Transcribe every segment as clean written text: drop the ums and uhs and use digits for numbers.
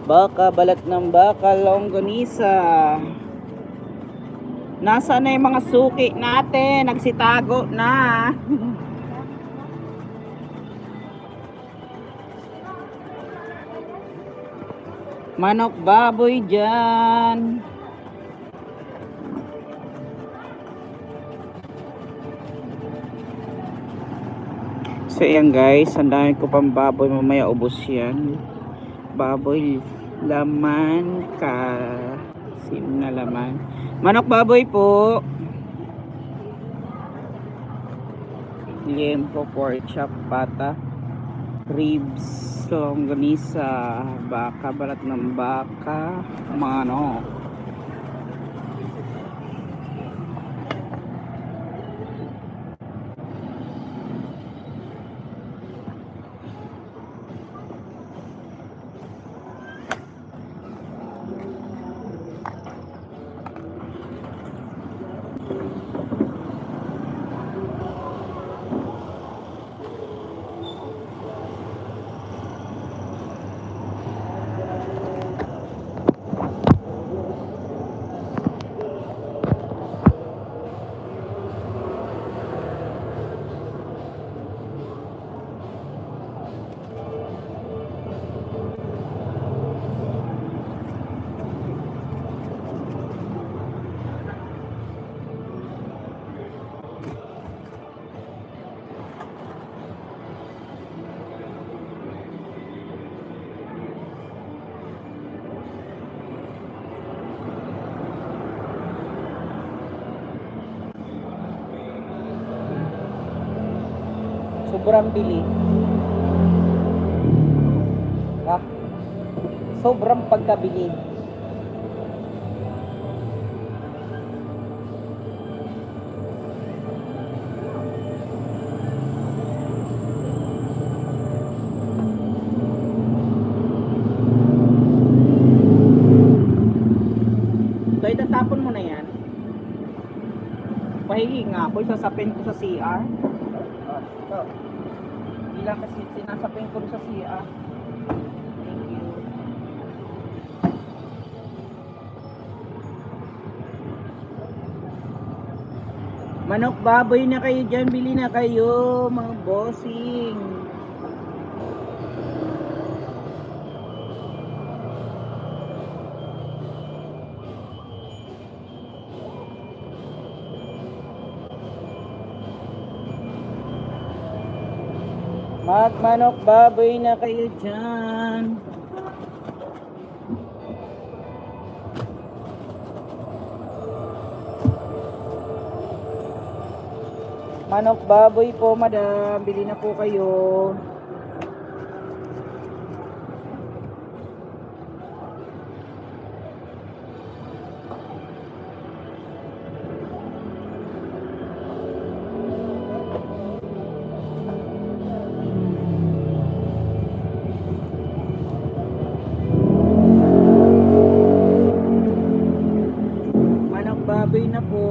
Baka, balat ng baka, longganisa. Nasaan na yung mga suki natin? Nagsitago na. Manok baboy dyan. So yan guys, ang dami ko pang baboy, mamaya ubos yan. Baboy, laman ka. Sim na laman. Manok baboy po. Liempo, pork chop, pata, ribs, longganisa, baka, balat ng baka, manok. Sobrang bili. Ha? Sobrang pagkabili. So, itatapon mo na yan. Pahingi nga ako, isasapin ko sa CR. Ito. Hindi lang kasi sinasapin ko sa CR. Thank you. Manok baboy na kayo dyan, bili na kayo mga bossing. Magmanok baboy na kayo dyan. Manok baboy po madam, bili na po kayo. Manok baboy na po.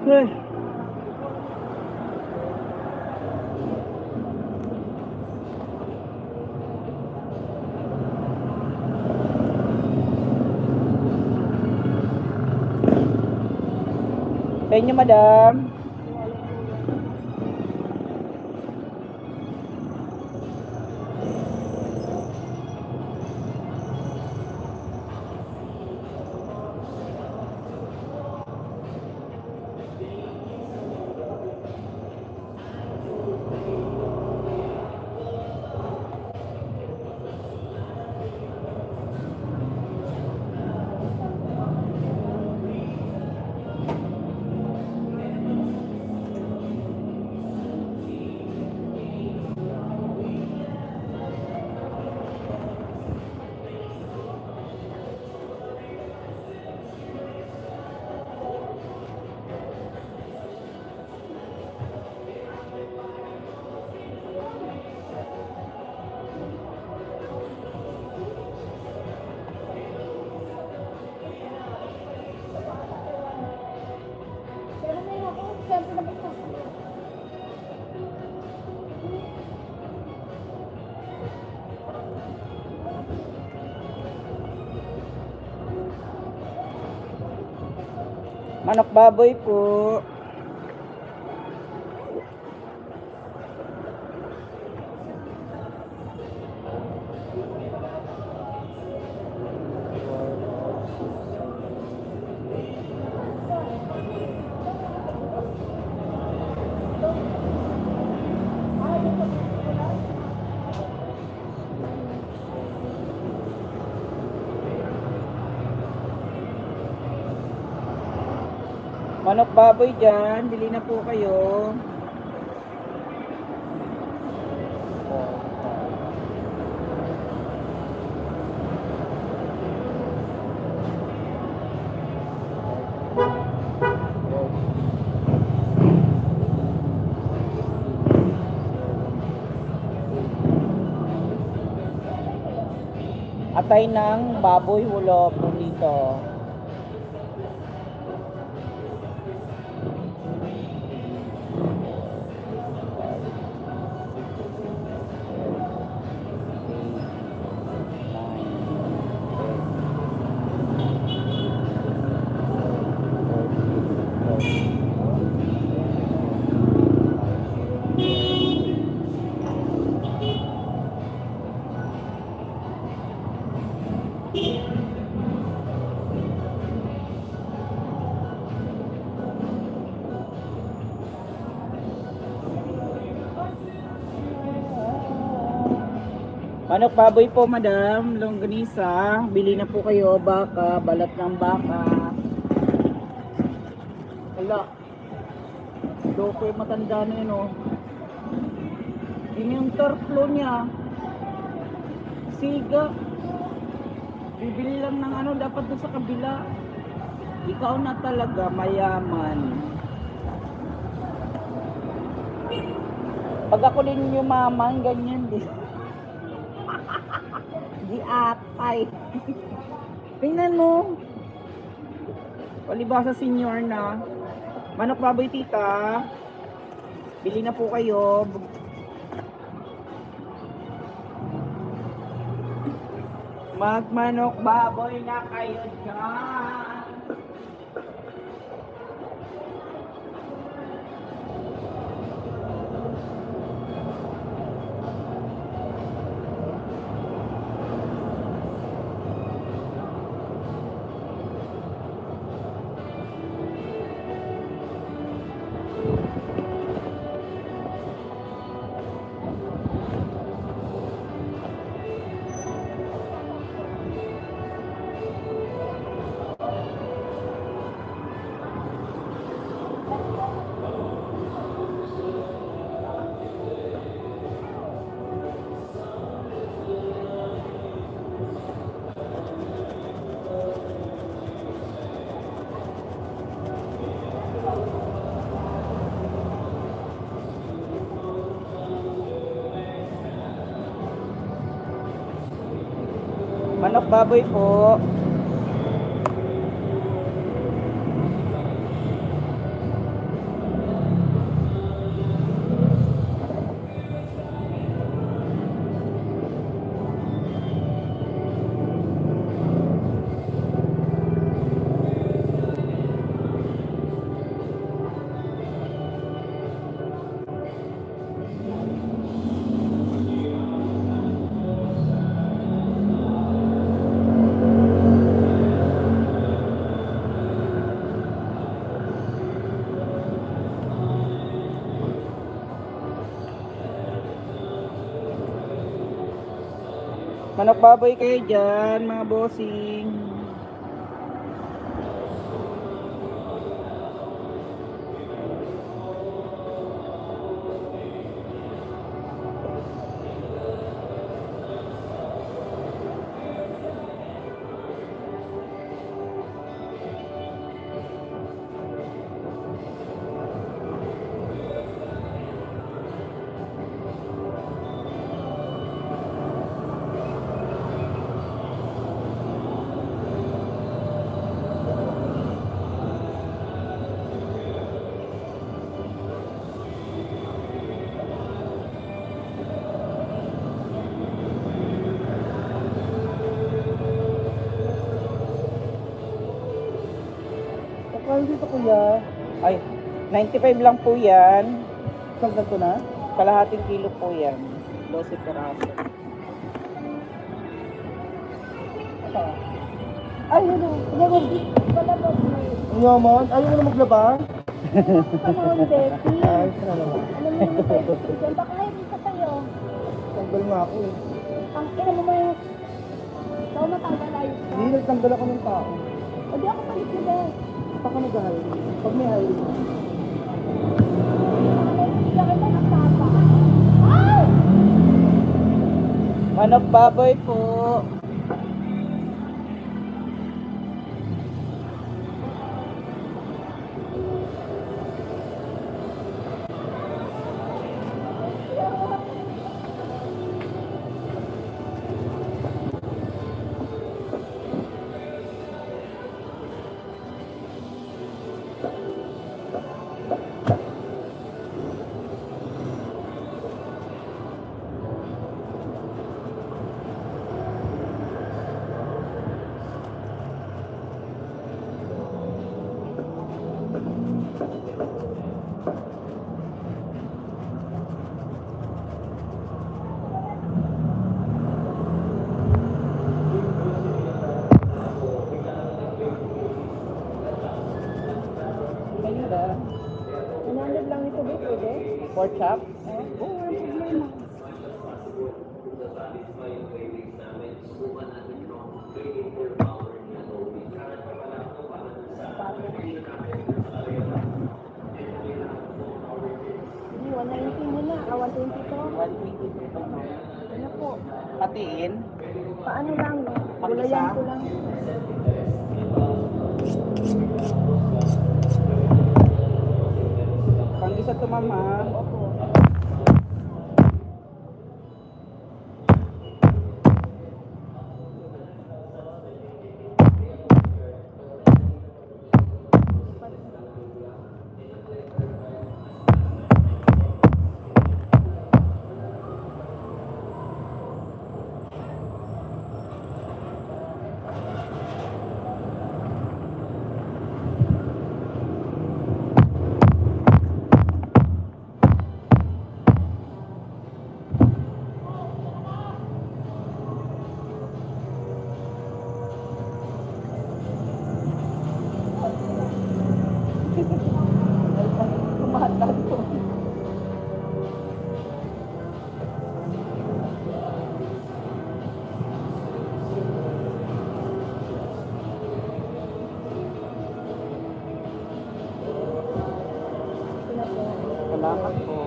Ay. Sa inyo madam. Manok baboy po. Manok baboy dyan, bili na po kayo. Atay ng baboy wala po dito. Manok baboy po madam, longganisa, bili na po kayo, baka, balat ng baka. Wala. Loko yung matanda na yun oh. Yun yung torplo niya. Siga. Bibili lang ng ano, dapat doon sa kabila. Ikaw na talaga mayaman. Pag ako din yumaman, ganyan din. Di atay. Tingnan mo. Palibasa senior na. Manok baboy tita. Bili na po kayo. Magmanok baboy na kayo dyan. Manok baboy po. Manok baboy kayo dyan, mga bossing. Magkano dito kuya? Ay, 95 lang po yan. Isang ganito na? Kalahating kilo po yan. 12 peraso. Ay, ano? Yaman, palabas mo. Ang yaman? Ayaw mo na maglaba? Come on, Betty. Ay, sana naman. Alam mo yung pwede ko dyan. Baka hindi ka tayo. Tanggal nga ako eh. Ang ina mo yung... Ikaw matanggal ayos ka. Hindi, nagtanggal ako ng tao. O di ako palit na, Beth. Baka mag-hiring. Pag may hiring na. Kaya kita nagsapa. Ay! Manok baboy po. Kayo na. 100 lang ito, Beth, pwede? Pork chop. Oo, walang problema. Hindi, 190 muna. 120 to. 120 po. Ano po? Patiin. Paano lang, no? Pag-isa? Gulayan ko lang. Pang isa to mama. Opo. Tumatag po. Ito na po. Salamat po.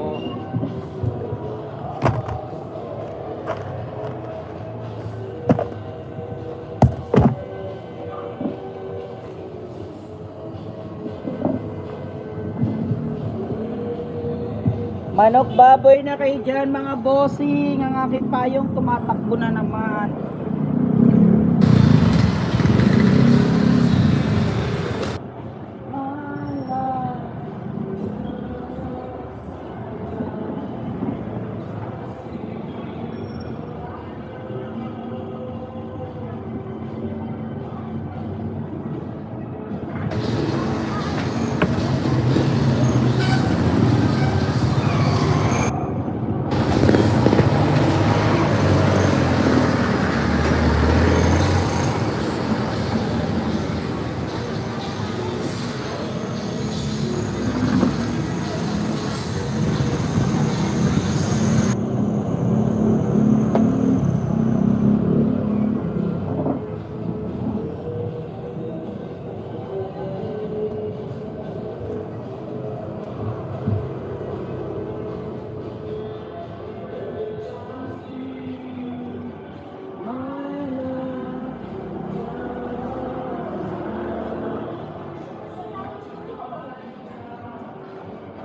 Manok baboy na kayo dyan mga bossing. Ang aking payong tumatakbo na naman.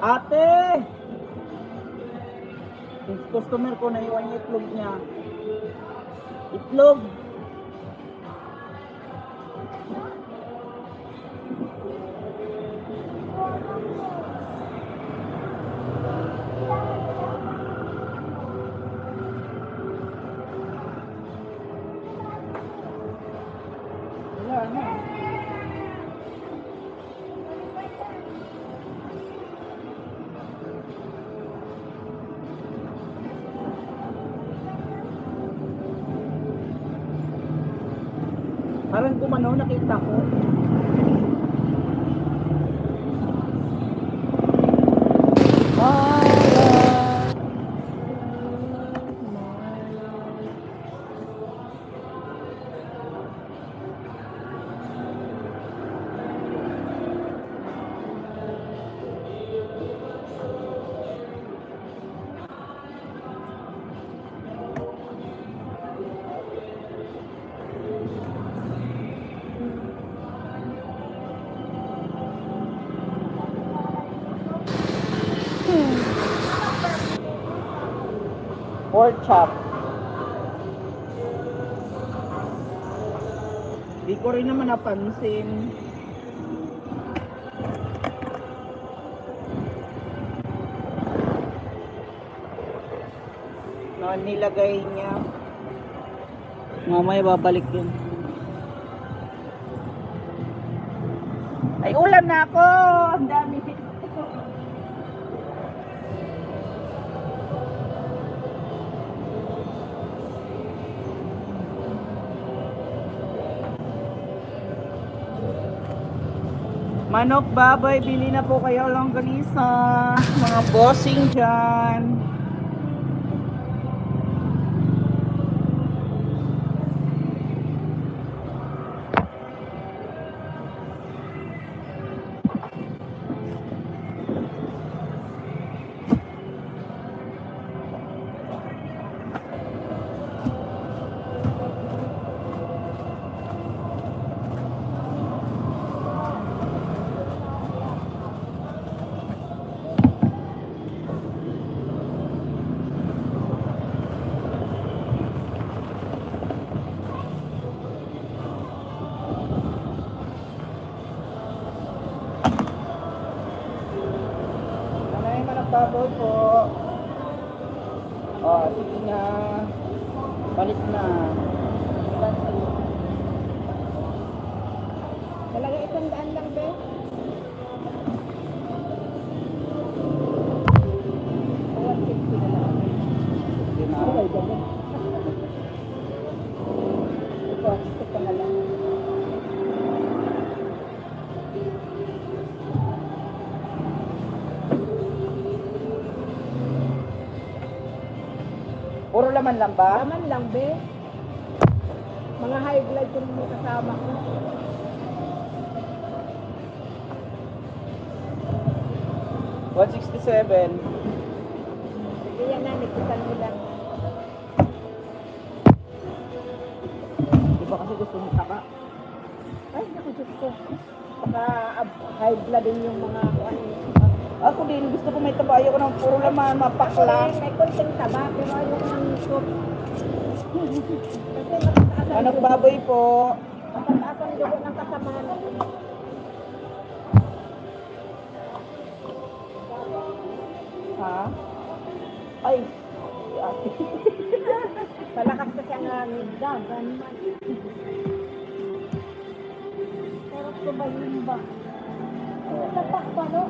Ate! Yung customer ko na iwan yung itlog niya. Itlog! Wala na. parang gumano, nakita ko. Pork chop. Di ko rin naman napansin. Na nilagay niya. Mamaya babalik yun. Ay, ulam na ako! Ang dami. Manok, baboy, bili na po kayo longganisa. Mga bossing dyan. Baboy po. Oh, sige na. Balik na. Talaga 100 lang, be. Hindi na. Ito, stick ka na lang. Puro laman lang ba? Laman lang, be. Mga high blood yung mga kasama ko. $167. Sige yan na, nagpisan mo lang. Di ba kasi gusto mo taka? Ay, naku, Diyos ko. Baka high blood din yung mga ano. Ako din, gusto ko may taba. Ayoko ng puro laman, mapakla. May konting taba, pero ayaw ng soup. Kasi matataas ang Manok, dugo. baboy po. Matataas ang dugo ng kasamahan. Ha? Ay. Palakas kasi ang hangin. Dagan man. Pero ito ba yun ba? Tapak pa, no?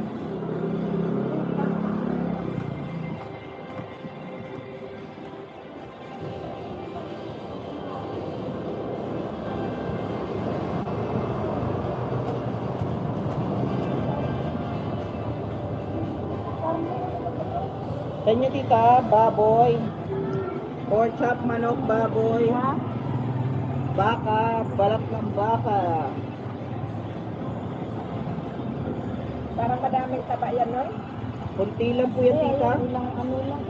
Sa inyo, tita, baboy. Pork chop, manok, baboy. Ha? Baka, balat ng baka. Parang madaming taba yan, no? Kunti lang po yan, tita. Ano lang, ano lang.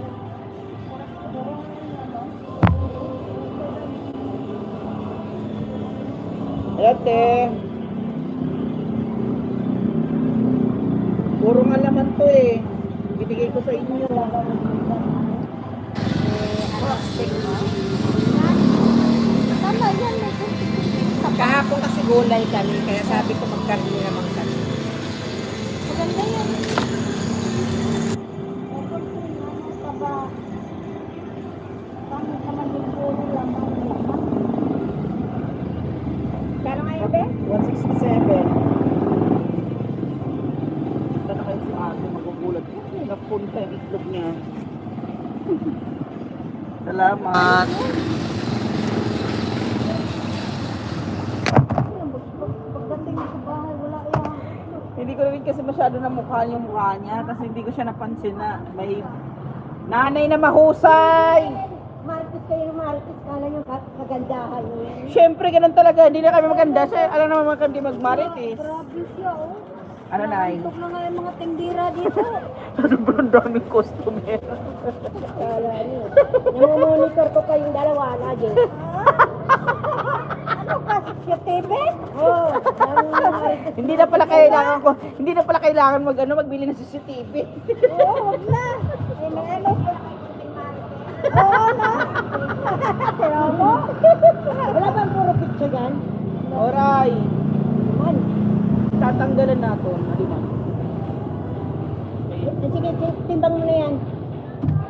Ate. Puro nga laman to eh. Binigay ko sa inyo. Tama yan, may kunti-kunti taba. Kahapon kasi gulay kami, kaya sabi ko magkarni naman kami. Maganda yan. May kunti taba. Pangit naman yung puro laman. Kano ngayon, be? 167. Ito na kayo si ate, magugulat. Ay, napunta yung itlog niya. Salamat. kasi masyado na mukha yung mukha niya. Kasi hindi ko siya napansin na may nanay na mahusay. Marites kayo, marites. Kala nyo kagandahan nyo yan. Siyempre, ganun talaga. Hindi na kami maganda. Siya, alam naman maganda magmarites. Grabe siya, oh. Ano na Tok na nga yung mga tindira dito. Sobrang daming customer. Kala nyo. Namumonitor ko kayong dalawa, lagi. Ano ka, sa TV? Oo. Hindi na pala kailangan magbili ng CCTV. Oo, wag na. Eh, may ano, oo na. Pero mo? Wala bang puro picture yan? Oray, Man. tatanggalan natin. Halina. Sige, timbang mo na yan.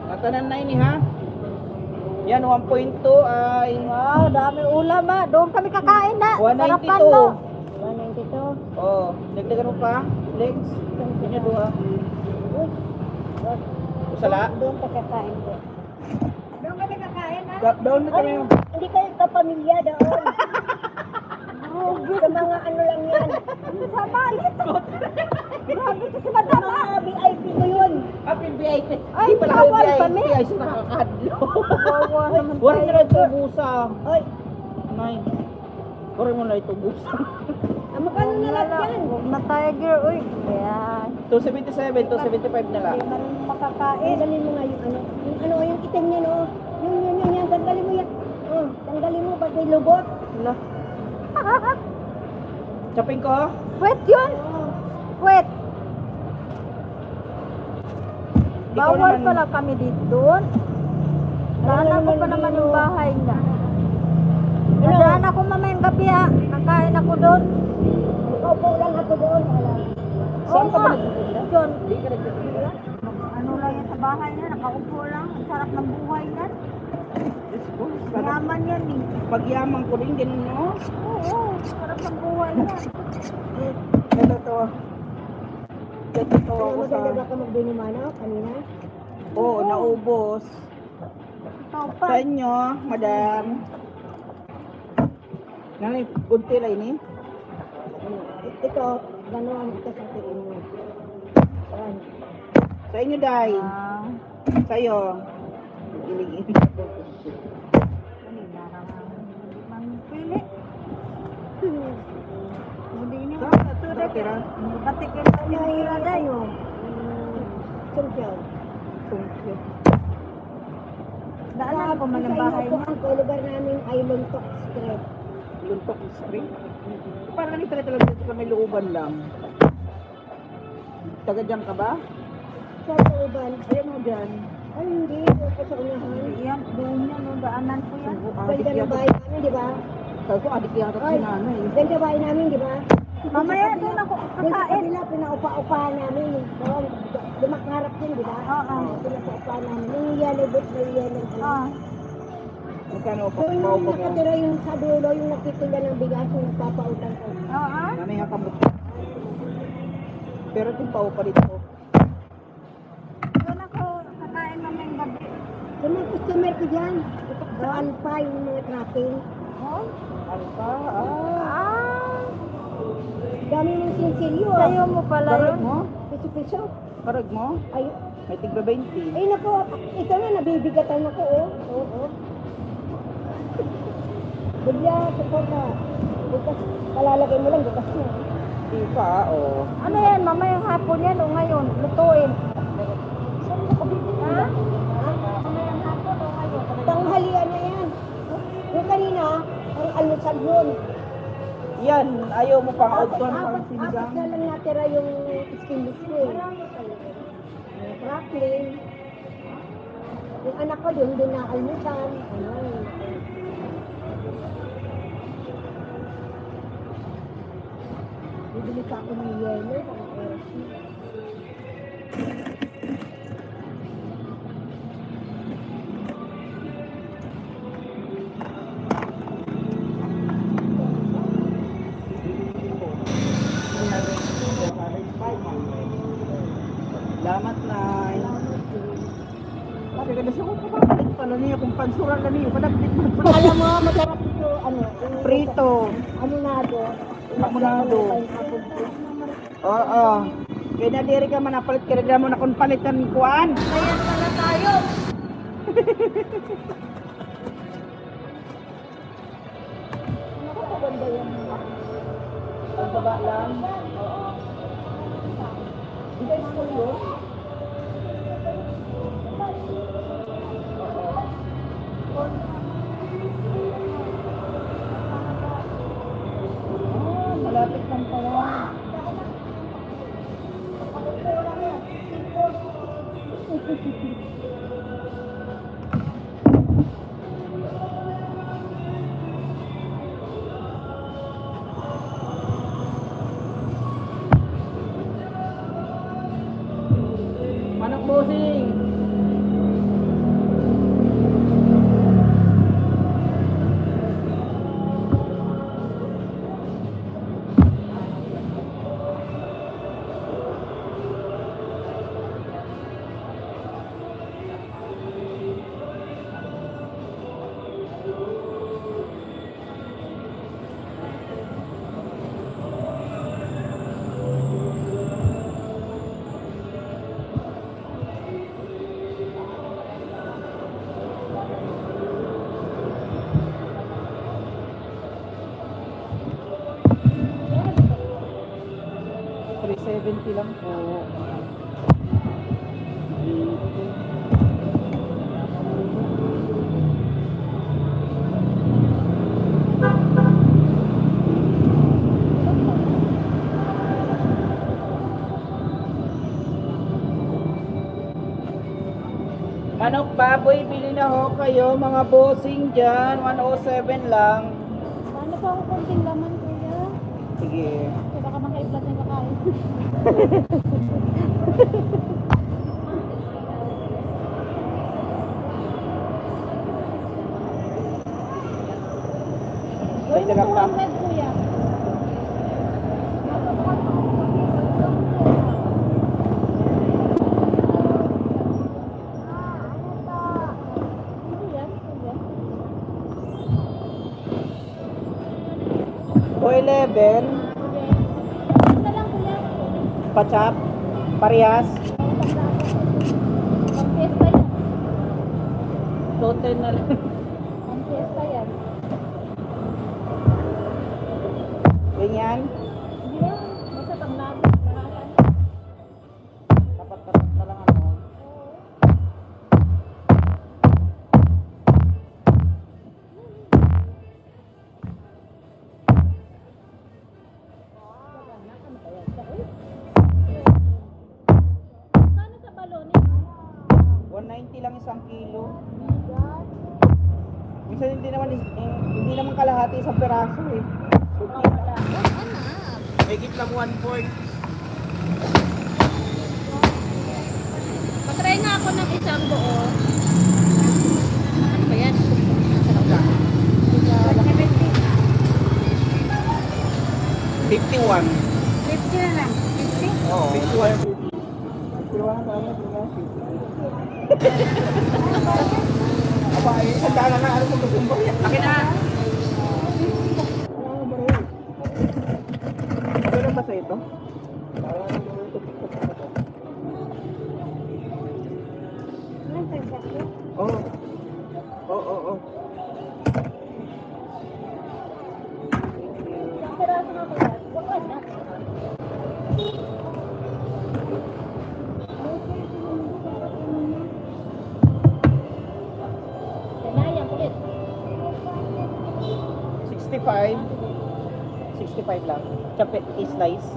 Matanan na ini ha. Yan, 1.2 ay Wow, dami ulam ah. Doon kami kakain na. 192. Sarapan mo. 192. Oh, dagdagan mo pa. Legs. Kanya duha. Uy. Usala. Doon ka kakain ko. Doon kami kakain ha. Down na kami. Hindi kayo kapamilya doon. Sa mga ano lang yan. Sa malit. Grabe ko si Madama. Mga VIP ko yun. Happy VIP. Ay, Di pala kayo bawal VIP. kami. Ay, sa nakakadlo. Bawa naman Wala na lang tayo. tubusa. Ay, Nay. Wala mo na itubusa. magkano na lang yan? Huwag na tayo, girl. Uy. Ayan. 277, 275 na lang. Hindi na rin makakain. Tanggalin mo nga yung ano. Yung itim niya, no? Yung. Tanggalin mo yan. Oh, tanggalin mo. Ba't may lubot? Wala. Chopin ko? Pwet yun. Pwet. Ikaw Bawal naman. pala kami dito. Daanan ko pa naman yung bahay niya. Nadaan ako mamayang gabi ha. Nakain ako doon. Opo lang ako doon. Saan ka ba nga. nagtitinda? Doon. Hindi ka nagtitinda? Ano lang yan sa bahay niya. Nakaupo lang. Ang sarap ng buhay yan. Diyos ko. Sarap. Yaman yan eh. Pagyaman ko rin, ganun no? Oo. Sarap ng buhay yan. Natatawa. Natatawa ko sa... ka magbinimano kanina? Oo, naubos. Ikaw pa. Sa inyo, madam. Nanay, kunti lang ini. Ito, gano'n ito sa tingin mo. Ayan. Sa inyo, Day. Ah. Sa'yo. Ilig-ilig. Kanina nang pili. Hindi ni. Saan? Ito, tira. Batik yung tinira dayo. Sungkyaw. Daanan ko man ang bahay niya. Ang lugar namin ay Luntok Street. Luntok Street. Parang ganito talaga dito sa may looban lang. Taga dyan ka ba? Sa looban. Ayan mo dyan. Ay, hindi. Doon ko sa unahan. Yan, doon yan. No, daanan ko yan. Ganda ng bahay namin, di ba? Sabi ko, adik yata si nanay. Ganda bahay namin, di ba? Mamaya doon ako kakain. Doon sa kabila, pinaupa-upahan namin. Doon, lumakharap din, di ba? Oo. Pinaupa-upahan namin. Yung yellow boot na yellow. Oo. Magkano pa Yung pa mo? nakatira yung sa dulo, yung nagtitinda ng bigas, yung nagpapautang ko. Oo. Nanay nga kamot. Pero itong pao pa dito. Doon ako kakain mamayang gabi. Yung mga customer ko dyan, doon pa yung mga trapping. Oh? Alpa, ah. Dami mong sinsilyo. Sa'yo mo pala Karag mo? Piso-piso. Karag mo? Ay, May tigba 20. ay naku, ito na, nabibigatan ako, oh. Oo. Bigla, suporta. Bukas, palalagay mo lang, bukas na. Di pa, oo. Ano yan, mamayang hapon yan o ngayon? Lutuin. Saan mo kabibili? Ha? Mamayang hapon o ngayon? Tanghalian na yan. Yung kanina, ang almusal yun. Yan, ayaw mo pang outdoor pang Apat sinigang. na lang natira yung skinless ko eh. Yung crackling. Yung anak ko doon na almusal. Ano bibili pa ako ng yelo. Salamat, Nay. Sabi ka na siya, kung kapabalik pala niya, kung pansuran na niya, panagpit mo pa. Alam mo, masarap ito, ano, yung Prito. Aminado. Aminado. Oo. Kaya na diri ka man napalit ka rin mo na kung palitan kuan. Ayan pala tayo. Naku, maganda yan. Ang baba lang. Oo. Di ba school yun? Ah, malapit lang pala. Manok bossing. $370 lang po. Manok baboy, bili na ho kayo mga bossing dyan. 107 lang. Paano pa ako konting laman, kuya? Sige. Kaya baka makaiblat na kakain. Ay, Uy, taga pa. 200, kuya. O 11, Basta lang, kuya. pachap, parehas. Ang fiesta yan. Total na lang. Ang fiesta yan. Ganyan. Hindi na. Basta tamnado. Lahat. Tapat-tapat na lang ano. Kano sa balon eh? 190 lang isang kilo. Minsan hindi naman kalahati isang peraso eh. May lang 1/4. Patry nga ako ng isang buo. Ano ba yan? 51. 50 na lang. 50? Oo. 51. Aba, isang daan na ano kung gusto mo yan. Laki na. Okay lang ba sa ito? Oo. Oo. Isang peraso na ba yan? Wala na. Kanayan ulit. 65. 65 lang. Chapet slice.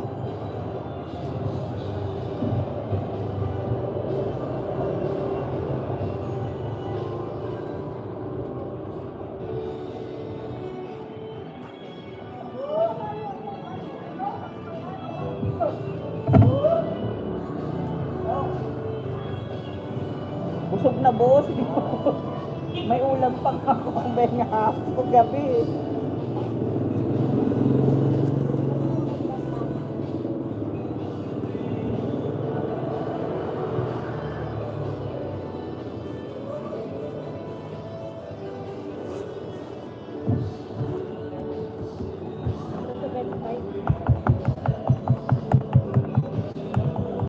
Busog na boss. May ulam pang ako kung may nga hapon gabi.